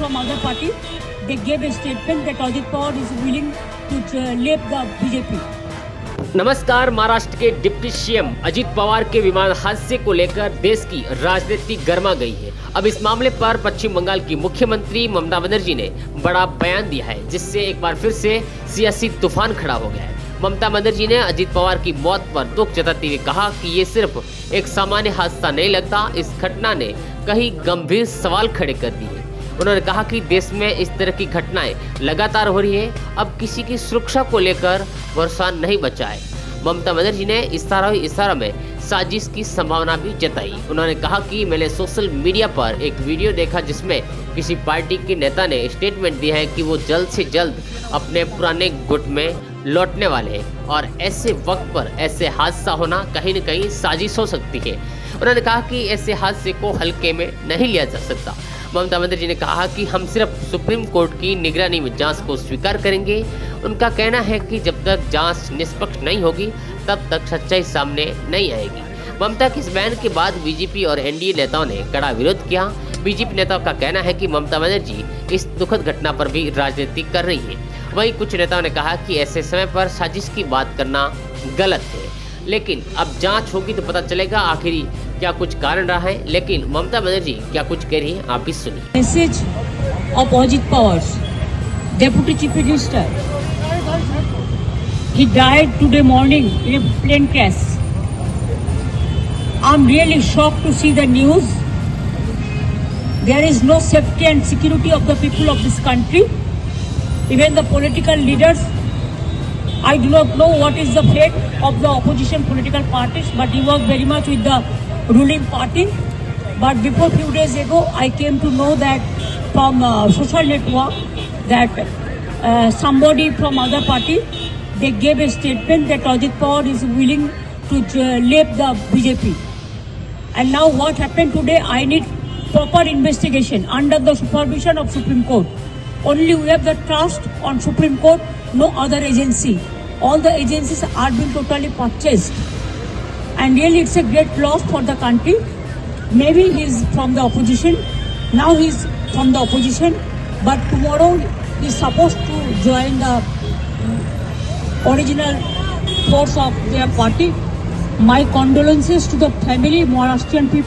from other party, they gave a statement that Ajit Pawar is willing to leave the BJP. नमस्कार। महाराष्ट्र के deputy CM Ajit Pawar के विमान हादसे को लेकर देश की राजनीति गर्मा गई है। अब इस मामले पर पश्चिम बंगाल की मुख्यमंत्री ममता बनर्जी ने बड़ा बयान दिया है, जिससे एक बार फिर से सियासी तूफान खड़ा हो गया है। ममता बनर्जी ने अजित पवार की मौत पर दुख जताते हुए कहा कि ये सिर्फ एक सामान्य हादसा नहीं लगता, इस घटना ने कई गंभीर सवाल खड़े कर दिए। उन्होंने कहा कि देश में इस तरह की घटनाएं लगातार हो रही है, अब किसी की सुरक्षा को लेकर भरोसा नहीं बचा है। ममता बनर्जी ने इशारा में साजिश की संभावना भी जताई। उन्होंने कहा कि मैंने सोशल मीडिया पर एक वीडियो देखा जिसमें किसी पार्टी के नेता ने स्टेटमेंट दिया है कि वो जल्द से जल्द अपने पुराने गुट में लौटने वाले हैं और ऐसे वक्त पर ऐसे हादसा होना कहीं न कहीं साजिश हो सकती है। उन्होंने कहा कि ऐसे हादसे को हल्के में नहीं लिया जा सकता। ममता बनर्जी ने कहा कि हम सिर्फ सुप्रीम कोर्ट की निगरानी में जांच को स्वीकार करेंगे। उनका कहना है कि जब तक जांच निष्पक्ष नहीं होगी तब तक सच्चाई सामने नहीं आएगी। ममता के इस बयान के बाद बीजेपी और एनडीए नेताओं ने कड़ा विरोध किया। बीजेपी नेताओं का कहना है कि ममता बनर्जी इस दुखद घटना पर भी राजनीति कर रही है। वहीं कुछ नेताओं ने कहा कि ऐसे समय पर साजिश की बात करना गलत है, लेकिन अब जांच होगी तो पता चलेगा आखिर क्या कुछ कारण रहा है। लेकिन ममता बनर्जी क्या कुछ कह रही है, आप भी सुनिए। Message of Ajit Pawar, Deputy Chief Minister. He died today morning in a plane crash. I'm really shocked to see the news. There is no safety and security of the people of this country. Even the political leaders, I do not know what is the fate of the opposition political parties, but he was very much with the ruling party. But before few days ago, I came to know that from social network that somebody from other party, they gave a statement that Ajit Pawar is willing to leave the BJP. And now what happened today, I need proper investigation under the supervision of Supreme Court. Only we have the trust on Supreme Court, no other agency. All the agencies are being totally purchased. And really it's a great loss for the country. Maybe he's from the opposition. Now he's from the opposition. But tomorrow he's supposed to join the original force of their party. My condolences to the family, Maharashtrian people.